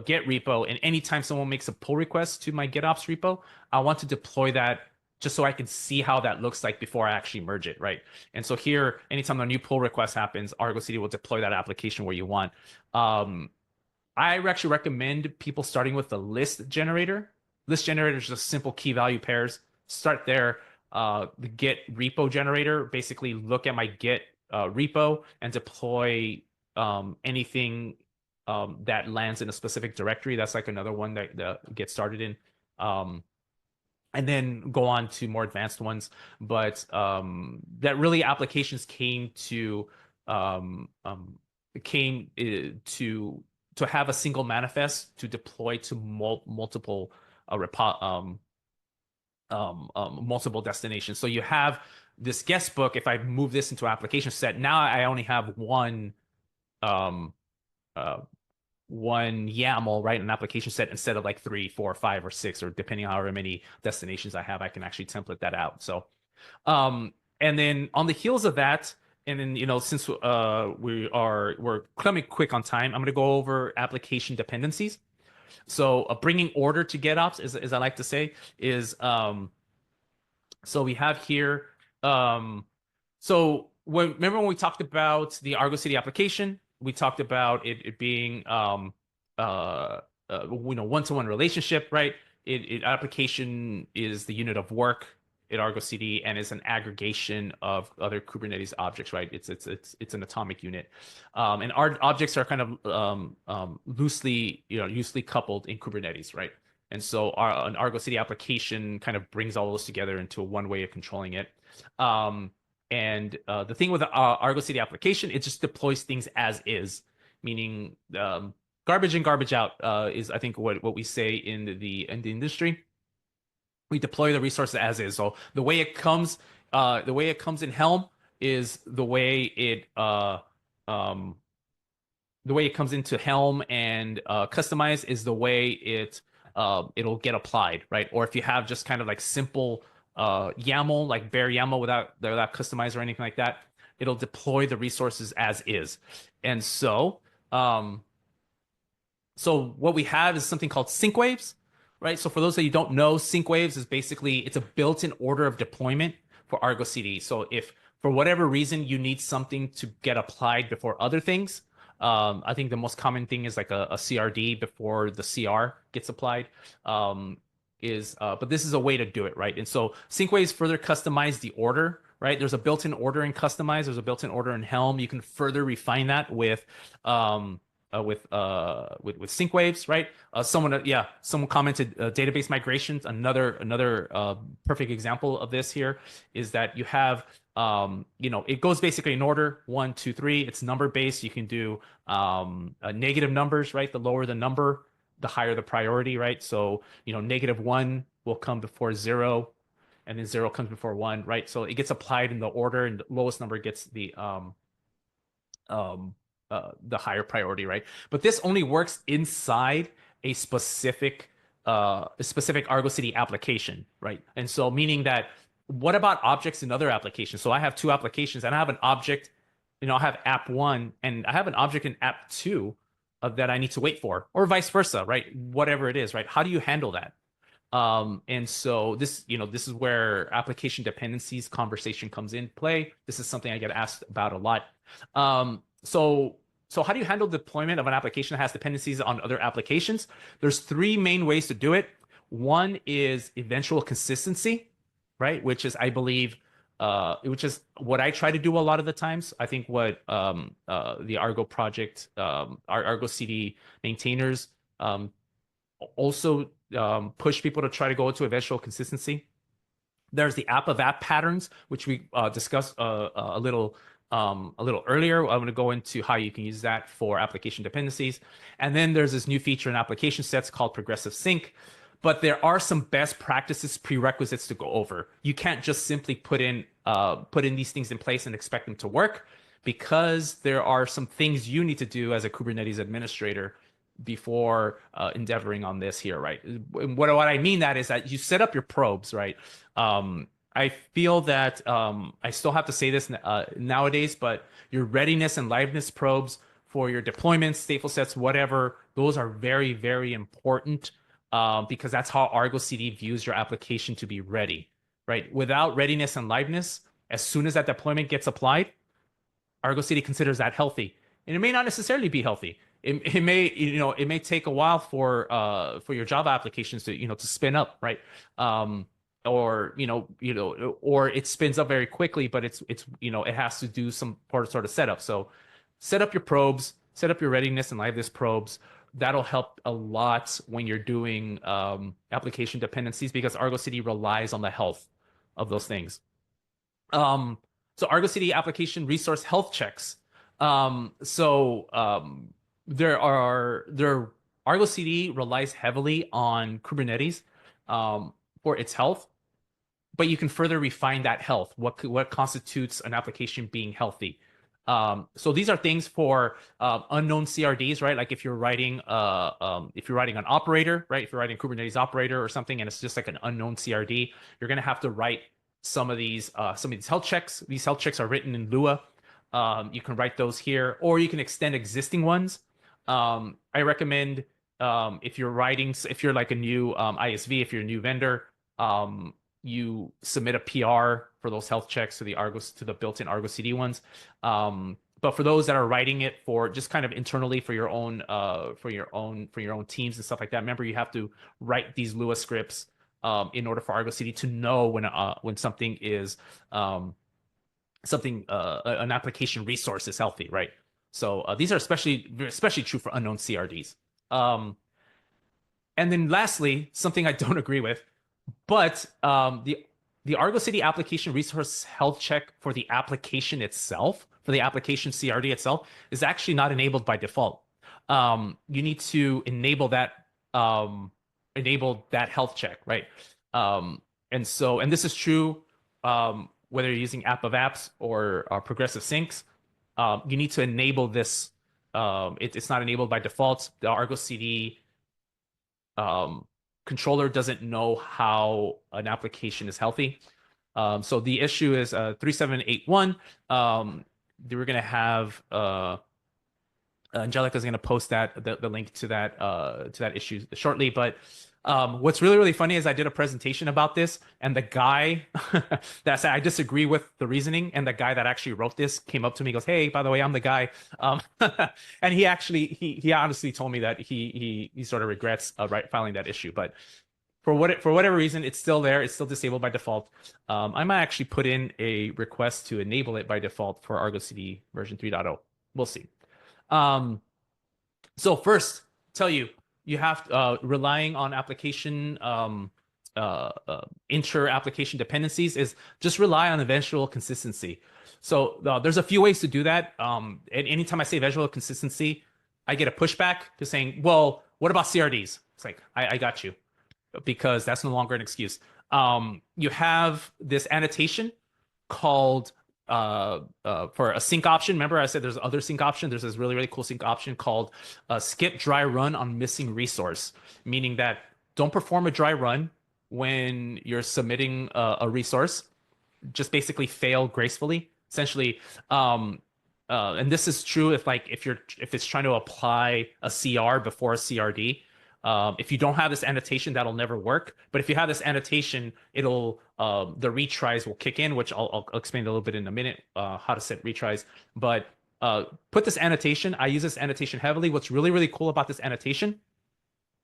S1: Git repo, and anytime someone makes a pull request to my GitOps repo, I want to deploy that just so I can see how that looks like before I actually merge it, right? And so here, anytime a new pull request happens, Argo CD will deploy that application where you want. I actually recommend people starting with the list generator. List generator is just simple key value pairs. Start there. The Git repo generator, basically look at my Git repo and deploy anything that lands in a specific directory. That's like another one that gets started in. And then go on to more advanced ones. But that really applications came to have a single manifest to deploy to multiple multiple destinations. So you have this guest book. If I move this into application set, now I only have one one YAML, right? An application set instead of like 3, 4, 5, or 6, or depending on however many destinations I have, I can actually template that out. So, and then on the heels of that, and then, since we're coming quick on time, I'm going to go over application dependencies. So, bringing order to GitOps, as I like to say, is so we have here. Remember when we talked about the Argo CD application? We talked about it being one-to-one relationship, right? Application is the unit of work in Argo CD, and is an aggregation of other Kubernetes objects, right? It's an atomic unit, and our objects are kind of loosely coupled in Kubernetes, right? And so an Argo CD application kind of brings all those together into one way of controlling it. Um, and the thing with the Argo CD application, it just deploys things as is, meaning garbage in, garbage out is I think what we say in the industry. We deploy the resources as is. So the way it comes in Helm is um, the way it comes into Helm and customize is the way it'll get applied, right? Or if you have just kind of like simple YAML, like bare YAML without customize or anything like that, it'll deploy the resources as is. And um, so what we have is something called sync waves, right? So for those that you don't know, sync waves is basically it's a built-in order of deployment for Argo CD. So if for whatever reason you need something to get applied before other things, I think the most common thing is like a CRD before the CR gets applied. But this is a way to do it, right? And so sync waves further customize the order, right? There's a built-in order in customize. There's a built-in order in Helm. You can further refine that with sync waves, right? Someone commented database migrations. Another perfect example of this here is that you have it goes basically in order 1, 2, 3. It's number based. You can do negative numbers, right? The lower the number, the higher the priority, right? So -1 will come before 0, and then 0 comes before 1, right? So it gets applied in the order, and the lowest number gets the higher priority, right? But this only works inside a specific Argo CD application, right? And so meaning that what about objects in other applications? So I have two applications and I have an object, I have app one and I have an object in app two that I need to wait for, or vice versa, right? Whatever it is, right? How do you handle that? And so this is where application dependencies conversation comes in play. This is something I get asked about a lot. So how do you handle deployment of an application that has dependencies on other applications? There's three main ways to do it. One is eventual consistency, right? Which is, I believe, which is what I try to do a lot of the times. I think what the Argo project, our Argo CD maintainers also push people to try to go to eventual consistency. There's the app of app patterns, which we discussed a little earlier. I'm going to go into how you can use that for application dependencies. And then there's this new feature in ApplicationSets called progressive sync. But there are some best practices prerequisites to go over. You can't just simply put in these things in place and expect them to work, because there are some things you need to do as a Kubernetes administrator before endeavoring on this here, right? What I mean that is that you set up your probes, right? I feel that I still have to say this nowadays, but your readiness and liveness probes for your deployments, stateful sets, whatever, those are very, very important because that's how Argo CD views your application to be ready, right? Without readiness and liveness, as soon as that deployment gets applied, Argo CD considers that healthy, and it may not necessarily be healthy. It may take a while for your Java applications to spin up, right? Or or it spins up very quickly, but it has to do some sort of setup. So set up your probes, set up your readiness and liveness probes. That'll help a lot when you're doing application dependencies, because Argo CD relies on the health of those things. So Argo CD application resource health checks. There Argo CD relies heavily on Kubernetes for its health, but you can further refine that health. What constitutes an application being healthy? So these are things for unknown CRDs, right? Like if you're writing an operator, right? If you're writing a Kubernetes operator or something, and it's just like an unknown CRD, you're going to have to write some of these health checks. These health checks are written in Lua. You can write those here, or you can extend existing ones. I recommend if you're like a new ISV, if you're a new vendor, you submit a PR for those health checks to the built-in Argo CD ones. But for those that are writing it for just kind of internally for your own teams and stuff like that, remember you have to write these Lua scripts in order for Argo CD to know when something is an application resource is healthy, right? So these are especially true for unknown CRDs. And then lastly, something I don't agree with, but the the Argo CD application resource health check for the application itself, for the application CRD itself, is actually not enabled by default. You need to enable that health check, right? And this is true whether you're using app of apps or progressive syncs. You need to enable this. It's not enabled by default. The Argo CD controller doesn't know how an application is healthy. So the issue is 3781. We're going to have Angelica is going to post the link to that issue shortly. But what's really funny is I did a presentation about this, and the guy that said I disagree with the reasoning, and the guy that actually wrote this came up to me and goes, "Hey, by the way, I'm the guy." And he honestly told me that he sort of regrets filing that issue, but for whatever reason, it's still there. It's still disabled by default. I might actually put in a request to enable it by default for Argo CD version 3.0. We'll see. So first, tell you have relying on application inter-application dependencies is just rely on eventual consistency. So there's a few ways to do that. And anytime I say eventual consistency, I get a pushback to saying, well, what about CRDs? It's like, I got you, because that's no longer an excuse. You have this annotation called for a sync option. Remember I said there's other sync option. There's this really cool sync option called skip dry run on missing resource, meaning that don't perform a dry run when you're submitting a resource. Just basically fail gracefully, essentially. And this is true if it's trying to apply a CR before a CRD. If you don't have this annotation, that'll never work. But if you have this annotation, it'll the retries will kick in, which I'll explain a little bit in a minute how to set retries. But put this annotation. I use this annotation heavily. What's really cool about this annotation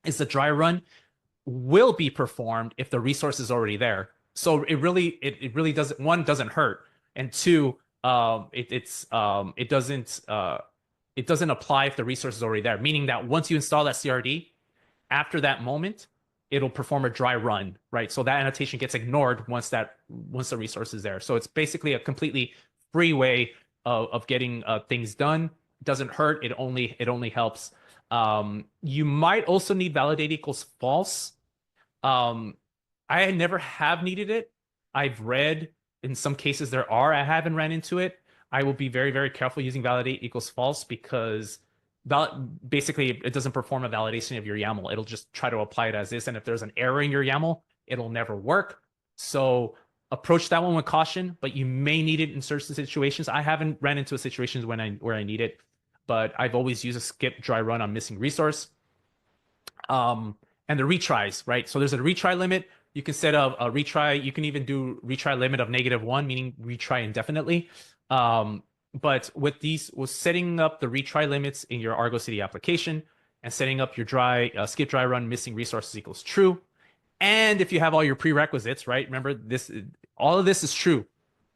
S1: is the dry run will be performed if the resource is already there. So it really doesn't hurt, and two, it doesn't apply if the resource is already there. Meaning that once you install that CRD, after that moment, it'll perform a dry run, right? So that annotation gets ignored once the resource is there. So it's basically a completely free way of getting things done. Doesn't hurt. It only helps. You might also need validate equals false. I never have needed it. I've read in some cases I haven't ran into it. I will be very careful using validate equals false because basically it doesn't perform a validation of your YAML. It'll just try to apply it as is. And if there's an error in your YAML, it'll never work. So approach that one with caution, but you may need it in certain situations. I haven't ran into situations where I need it, but I've always used a skip dry run on missing resource. And the retries, right? So there's a retry limit. You can set a retry. You can even do retry limit of -1, meaning retry indefinitely. But with setting up the retry limits in your Argo CD application and setting up your skip dry run missing resources equals true. And if you have all your prerequisites, right? Remember all of this is true,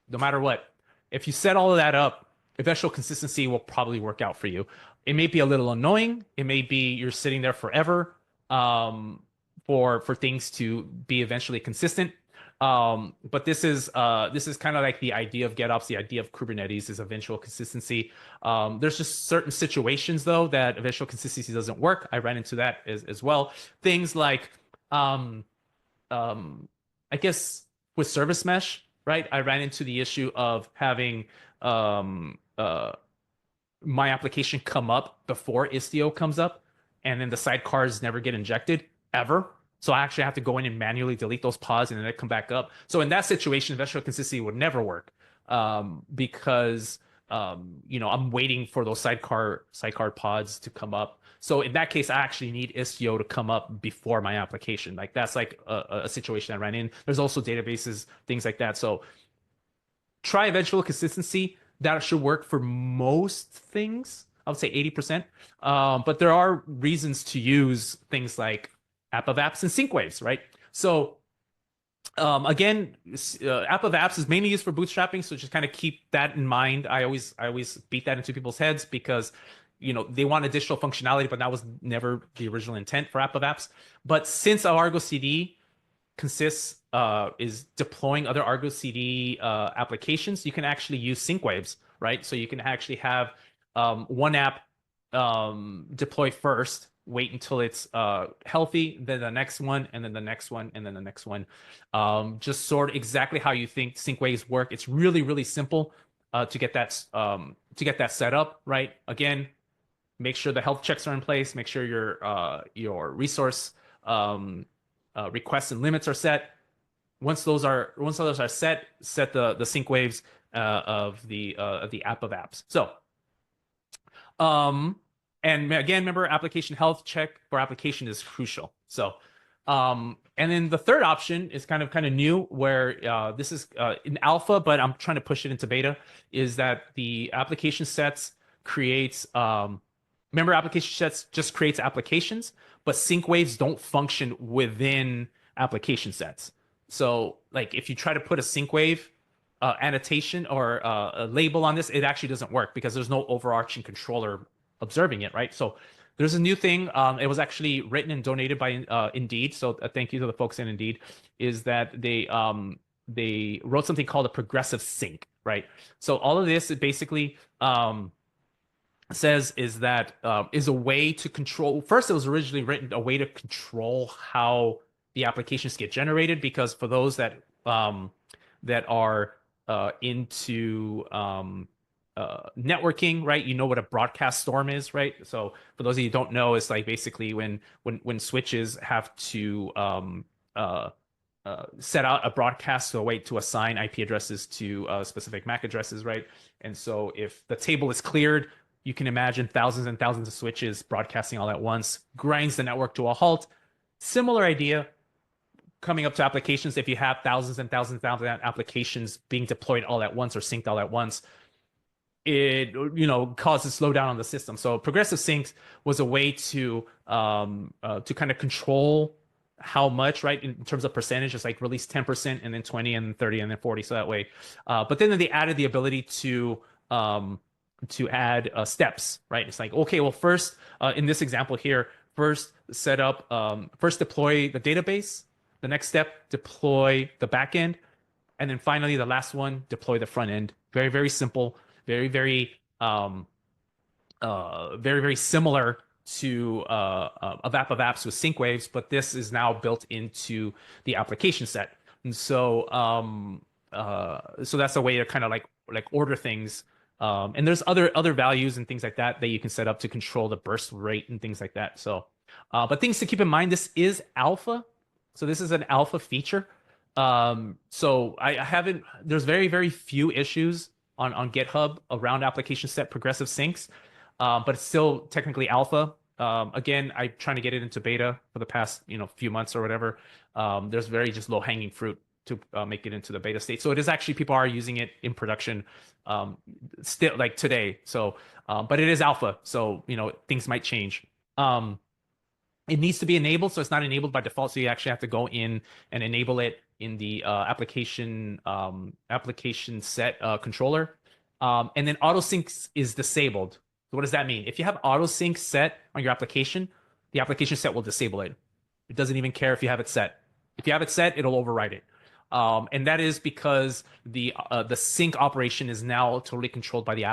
S1: no matter what. If you set all of that up, eventual consistency will probably work out for you. It may be a little annoying. It may be you're sitting there forever for things to be eventually consistent. But this is kind of like the idea of GitOps, the idea of Kubernetes is eventual consistency. There's just certain situations though that eventual consistency doesn't work. I ran into that as well. Things like I guess with service mesh, right? I ran into the issue of having my application come up before Istio comes up, and then the sidecars never get injected ever. So I actually have to go in and manually delete those pods and then they come back up. So in that situation, eventual consistency would never work because I'm waiting for those sidecar pods to come up. So in that case, I actually need Istio to come up before my application. Like that's like a situation I ran in. There's also databases, things like that. So try eventual consistency. That should work for most things. I would say 80%. But there are reasons to use things like app of apps and sync waves, right? So again, app of apps is mainly used for bootstrapping, so just kind of keep that in mind. I always beat that into people's heads because they want additional functionality, but that was never the original intent for app of apps. But since Argo CD consists is deploying other Argo CD applications, you can actually use sync waves, right? So you can actually have one app deploy first, wait until it's healthy, then the next one, and then the next one, and then the next one. Just sort of exactly how you think sync waves work. It's really, really simple to get that set up, right? Again, make sure the health checks are in place, make sure your resource requests and limits are set. Once those are set the sync waves of the app of apps. So and again, remember, application health check for application is crucial. So and then the third option is kind of new, where this is in alpha, but I'm trying to push it into beta, is that the application sets creates remember, application sets just creates applications, but sync waves don't function within application sets. So like if you try to put a sync wave annotation or a label on this, it actually doesn't work because there's no overarching controller observing it, right? So there's a new thing. It was actually written and donated by Indeed. So thank you to the folks in Indeed. Is that they wrote something called a progressive sync, right? So all of this is basically says is that is a way to control. First, it was originally written a way to control how the applications get generated, because for those that are into networking, right? You know what a broadcast storm is, right? So for those of you who don't know, it's like basically when switches have to set out a broadcast, so a way to assign IP addresses to specific MAC addresses, right? And so if the table is cleared, you can imagine thousands and thousands of switches broadcasting all at once, grinds the network to a halt. Similar idea coming up to applications. If you have thousands and thousands and thousands of applications being deployed all at once or synced all at once, it causes slowdown on the system. So progressive syncs was a way to kind of control how much, right, in terms of percentage. It's like release 10% and then 20 and then 30 and then 40, so that way. But then they added the ability to add steps, right? It's like, okay, well, first in this example here, first set up, first deploy the database. The next step, deploy the backend, and then finally the last one, deploy the front end. Very, very simple. Very, very very similar to a app of apps with sync waves, but this is now built into the application set. And so so that's a way to kind of like order things. And there's other values and things like that you can set up to control the burst rate and things like that. So but things to keep in mind, this is alpha. So this is an alpha feature. So I haven't, there's very, very few issues on GitHub around ApplicationSet progressive syncs, but it's still technically alpha. Again, I'm trying to get it into beta for the past few months or whatever. There's very just low hanging fruit to make it into the beta state. So it is actually, people are using it in production still, like today. So but it is alpha, so things might change. It needs to be enabled, so it's not enabled by default. So you actually have to go in and enable it in the application set controller. And then auto sync is disabled. So what does that mean? If you have auto sync set on your application, the application set will disable it. It doesn't even care if you have it set. If you have it set, it'll override it. And that is because the sync operation is now totally controlled by the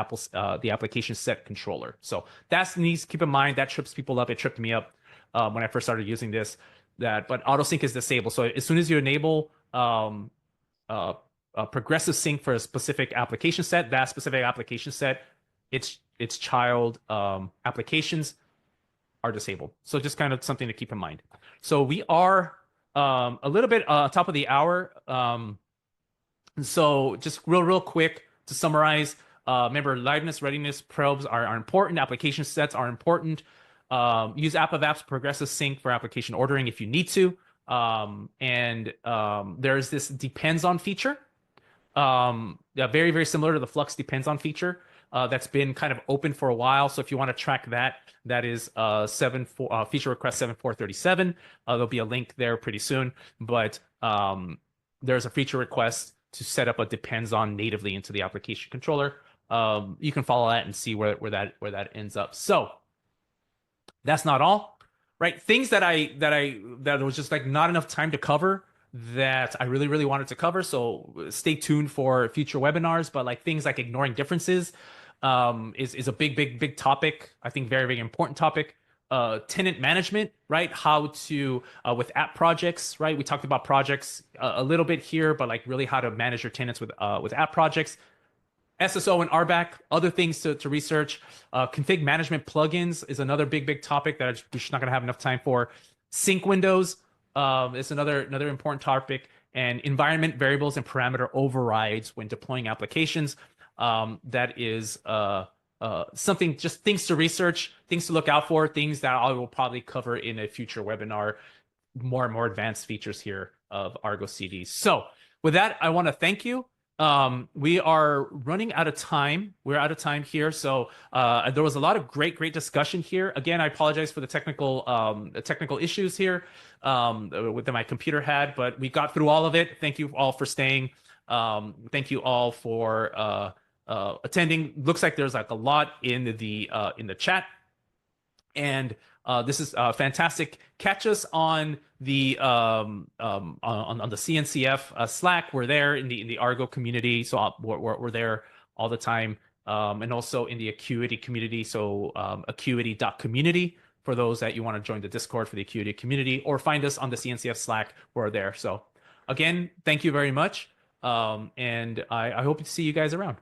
S1: application set controller. So that needs to keep in mind. That trips people up. It tripped me up when I first started using this. But auto sync is disabled. So as soon as you enable progressive sync for a specific application set, that specific application set, its child applications are disabled. So just kind of something to keep in mind. So we are a little bit top of the hour. So just real quick to summarize, remember, liveness, readiness probes are important. Application sets are important. Use app of apps progressive sync for application ordering if you need to. And there's this depends on feature. Yeah, very, very similar to the Flux depends on feature that's been kind of open for a while. So if you want to track that, that is feature request 7437. There'll be a link there pretty soon. But there's a feature request to set up a depends on natively into the application controller. You can follow that and see where that ends up. So that's not all, right? Things that was just like not enough time to cover that I really, really wanted to cover. So stay tuned for future webinars. But like things like ignoring differences is a big topic. I think very, very important topic. Tenant management, right? How to with app projects, right? We talked about projects a little bit here, but like really how to manage your tenants with app projects. SSO and RBAC, other things to research. Config management plugins is another big topic that we're just not going to have enough time for. Sync windows is another important topic. And environment variables and parameter overrides when deploying applications. That is something, just things to research, things to look out for, things that I will probably cover in a future webinar, more and more advanced features here of Argo CD. So with that, I want to thank you. We are running out of time. We're out of time here. So there was a lot of great discussion here. Again, I apologize for the technical issues here that my computer had, but we got through all of it. Thank you all for staying. Thank you all for attending. Looks like there's like a lot in the chat. And this is fantastic. Catch us on the on the CNCF Slack. We're there in the Argo community, so we're there all the time, and also in the Akuity community. So Akuity.community for those that you want to join the Discord for the Akuity community, or find us on the CNCF Slack. We're there. So again, thank you very much, and I hope to see you guys around.